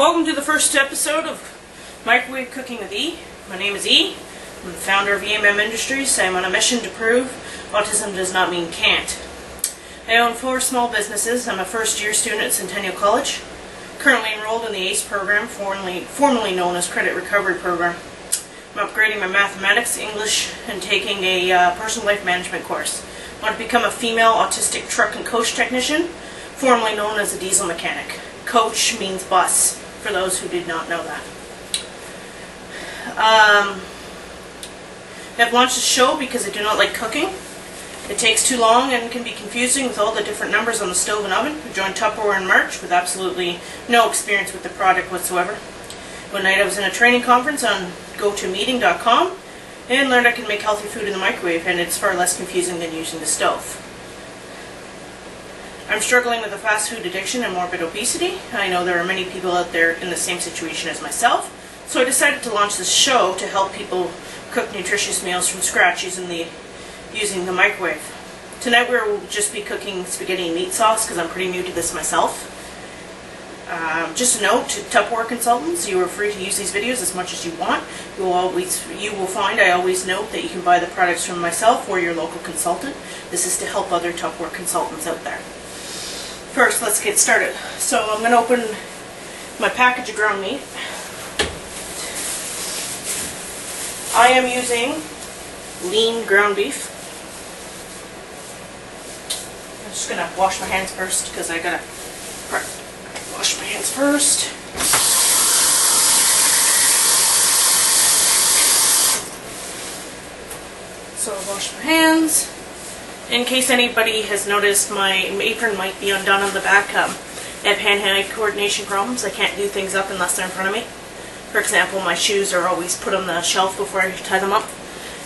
Welcome to the first episode of Microwave Cooking with E. My name is E. I'm the founder of EMM Industries. I'm on a mission to prove autism does not mean can't. I own 4 small businesses. I'm a first-year student at Centennial College, currently enrolled in the ACE program, formerly known as Credit Recovery Program. I'm upgrading my mathematics, English, and taking a personal life management course. I want to become a female autistic truck and coach technician, formerly known as a diesel mechanic. Coach means bus, for those who did not know that. I've launched this show because I do not like cooking. It takes too long and can be confusing with all the different numbers on the stove and oven. I joined Tupperware in March with absolutely no experience with the product whatsoever. One night I was in a training conference on GoToMeeting.com and learned I can make healthy food in the microwave, and it's far less confusing than using the stove. I'm struggling with a fast food addiction and morbid obesity. I know there are many people out there in the same situation as myself, so I decided to launch this show to help people cook nutritious meals from scratch using the microwave. Tonight we'll just be cooking spaghetti and meat sauce because I'm pretty new to this myself. Just a note to Tupperware consultants, you are free to use these videos as much as you want. You will find I always note that you can buy the products from myself or your local consultant. This is to help other Tupperware consultants out there. First, let's get started. So I'm going to open my package of ground meat. I am using lean ground beef. I'm just going to wash my hands first because I got to wash my hands first. So I'll wash my hands. In case anybody has noticed, my apron might be undone on the back. I have hand-eye coordination problems. I can't do things up unless they're in front of me. For example, my shoes are always put on the shelf before I tie them up.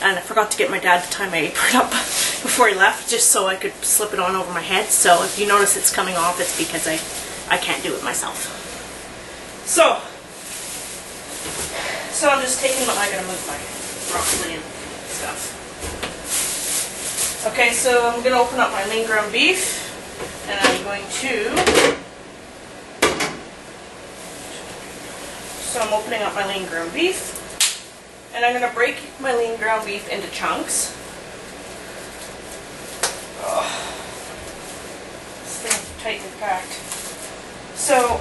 And I forgot to get my dad to tie my apron up before he left, just so I could slip it on over my head. So if you notice it's coming off, it's because I can't do it myself. So I'm just taking I gotta move my broccoli and stuff. Okay, so I'm going to open up my lean ground beef, and I'm going to, so I'm opening up my lean ground beef, and I'm going to break my lean ground beef into chunks. Oh, this thing's tightly packed. So,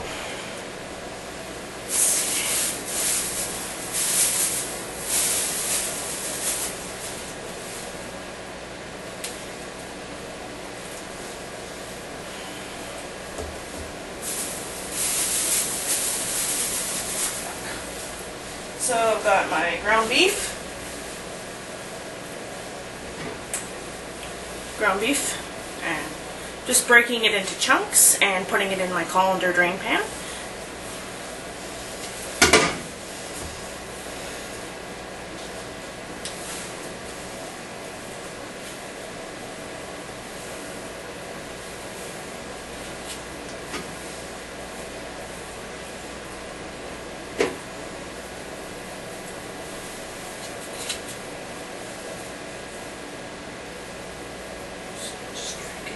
So I've got my ground beef, and just breaking it into chunks and putting it in my colander drain pan.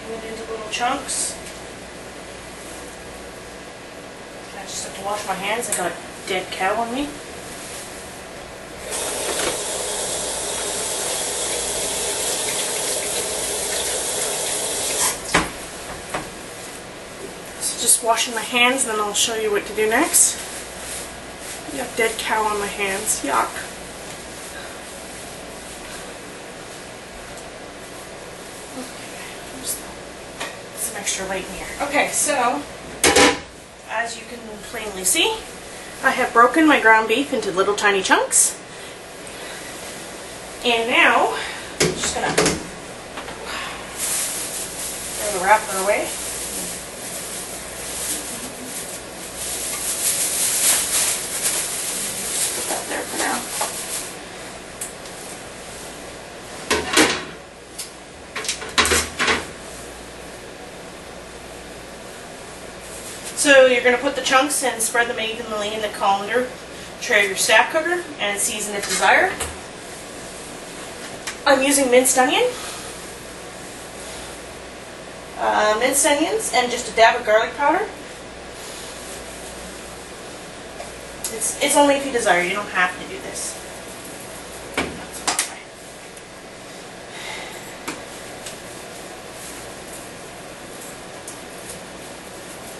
It into little chunks. I just have to wash my hands. I got a dead cow on me. So just washing my hands, and then I'll show you what to do next. I got a dead cow on my hands. Yuck. Extra light in here. Okay, so as you can plainly see, I have broken my ground beef into little tiny chunks, and now I'm just gonna throw the wrapper away. Put that there for now. So you're going to put the chunks and spread them evenly in the colander tray of your stack cooker and season if desired. I'm using minced onion. minced onions, and just a dab of garlic powder. It's only if you desire. You don't have to do this. That's why.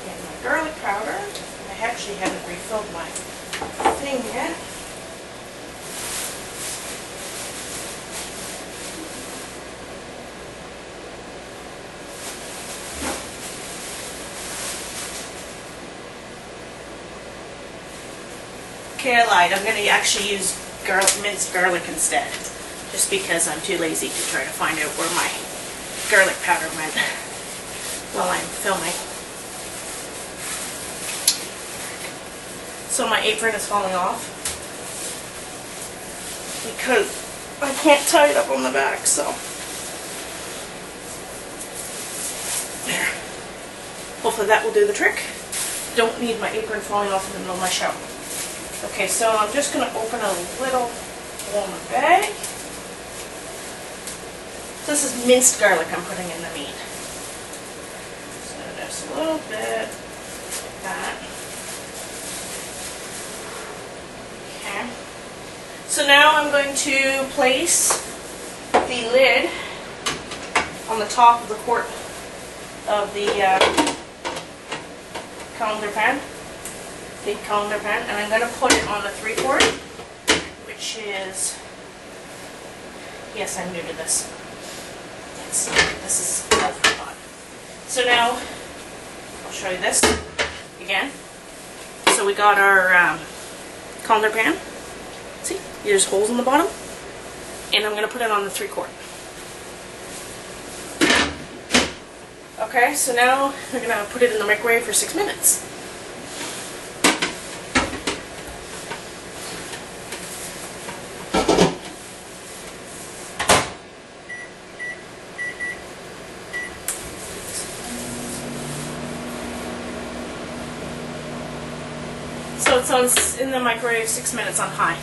Get my garlic powder. I actually haven't refilled my thing yet. Okay, I lied. I'm going to actually use minced garlic instead, just because I'm too lazy to try to find out where my garlic powder went while I'm filming. So my apron is falling off because I can't tie it up on the back, so there. Hopefully that will do the trick. Don't need my apron falling off in the middle of my shower. Okay, so I'm just going to open a little warm bag. This is minced garlic I'm putting in the meat. So just a little bit like that. Okay. So now I'm going to place the lid on the top of the quart of the colander pan. Big colander pan, and I'm going to put it on the 3/4, which is, yes, I'm new to this. Yes, this is definitely fun. So now, I'll show you this again. So we got our colander pan. See, there's holes in the bottom, and I'm going to put it on the 3/4. Okay, so now we're going to put it in the microwave for 6 minutes. So it's in the microwave 6 minutes on high.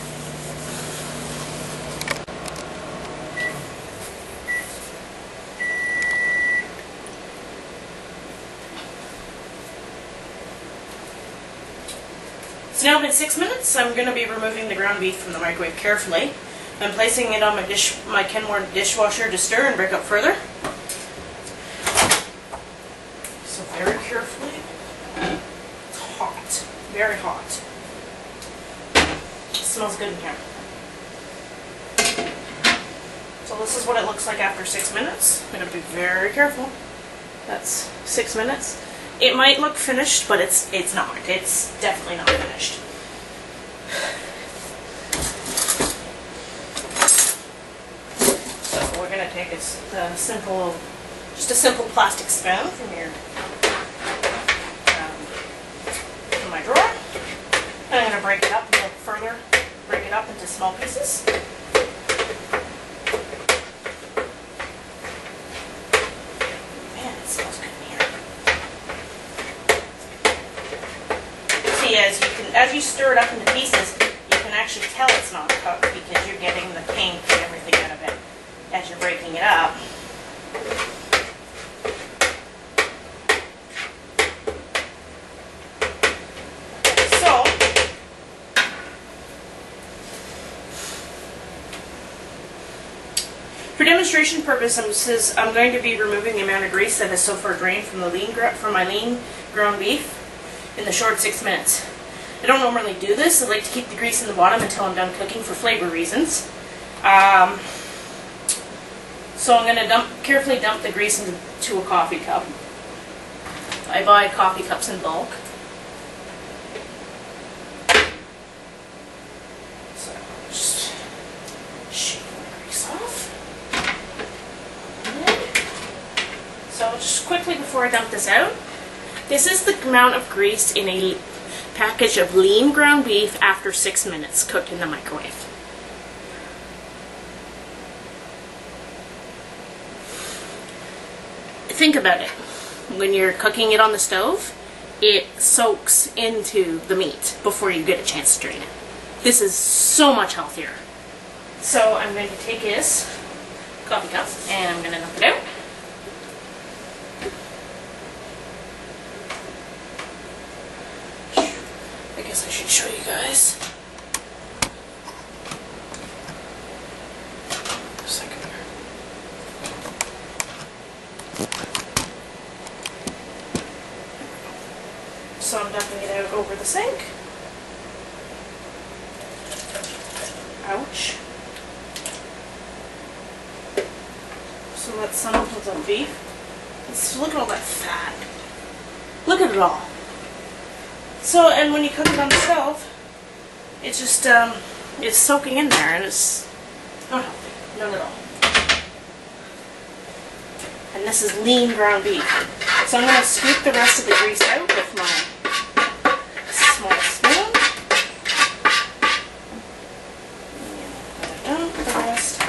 So now in 6 minutes, I'm going to be removing the ground beef from the microwave carefully. I'm placing it on my Kenmore dishwasher to stir and break up further. So very carefully. It's hot, very hot. It smells good in here. So this is what it looks like after 6 minutes. I'm going to be very careful. That's 6 minutes. It might look finished, but it's not. It's definitely not finished. So we're going to take just a simple plastic spoon from my drawer. And I'm going to break it up a bit further, break it up into small pieces. Man, it smells good in here. See, as you stir it up into pieces, you can actually tell it's not cooked because you're getting the pink and everything out of it as you're breaking it up. For demonstration purposes, I'm going to be removing the amount of grease that has so far drained from my lean ground beef in the short 6 minutes. I don't normally do this. I like to keep the grease in the bottom until I'm done cooking for flavor reasons. So I'm going to carefully dump the grease into a coffee cup. I buy coffee cups in bulk. So just shake the grease off. So just quickly before I dump this out, this is the amount of grease in a package of lean ground beef after 6 minutes cooked in the microwave. Think about it. When you're cooking it on the stove, it soaks into the meat before you get a chance to drain it. This is so much healthier. So I'm going to take this coffee cup and I'm going to dump it out. I guess I should show you guys. over the sink. Ouch. So that's some of the beef. Look at all that fat. Look at it all. So, and when you cook it on the stove, it's just, it's soaking in there, and it's not healthy. None at all. And this is lean ground beef. So I'm going to scoop the rest of the grease out with my small spoon. And put it out, the rest.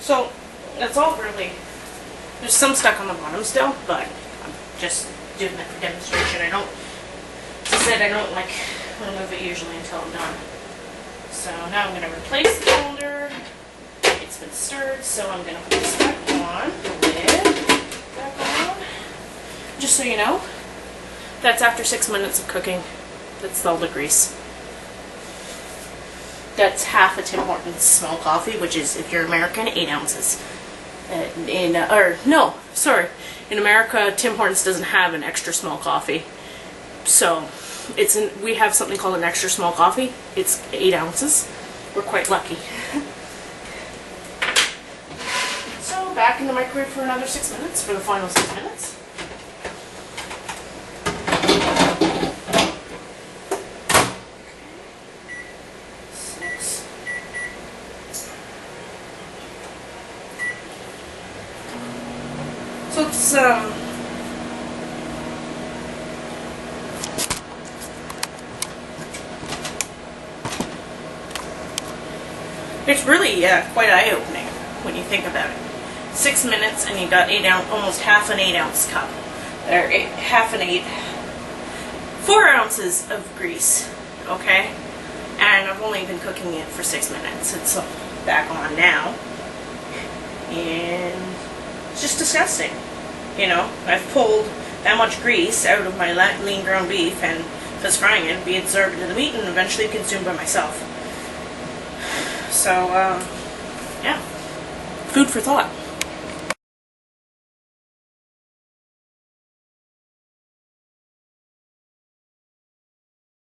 So that's all really. There's some stuck on the bottom still, but I'm just doing that for demonstration. I don't, as I said, I don't like remove it usually until I'm done. So now I'm going to replace the colander. It's been stirred, so I'm going to put this back on, the lid back on. Just so you know, that's after 6 minutes of cooking. That's all the grease. That's half a Tim Hortons small coffee, which is, if you're American, 8 ounces. In America, Tim Hortons doesn't have an extra small coffee. So, we have something called an extra small coffee. It's 8 ounces. We're quite lucky. So, back in the microwave for another 6 minutes, for the final 6 minutes. So it's really quite eye-opening when you think about it. 6 minutes and you got almost half an 8 ounce cup, or 4 ounces of grease, okay? And I've only been cooking it for 6 minutes. It's back on now, and it's just disgusting. You know, I've pulled that much grease out of my lean ground beef, and if it's frying it, it'll be absorbed into the meat and eventually consumed by myself. So, yeah, food for thought.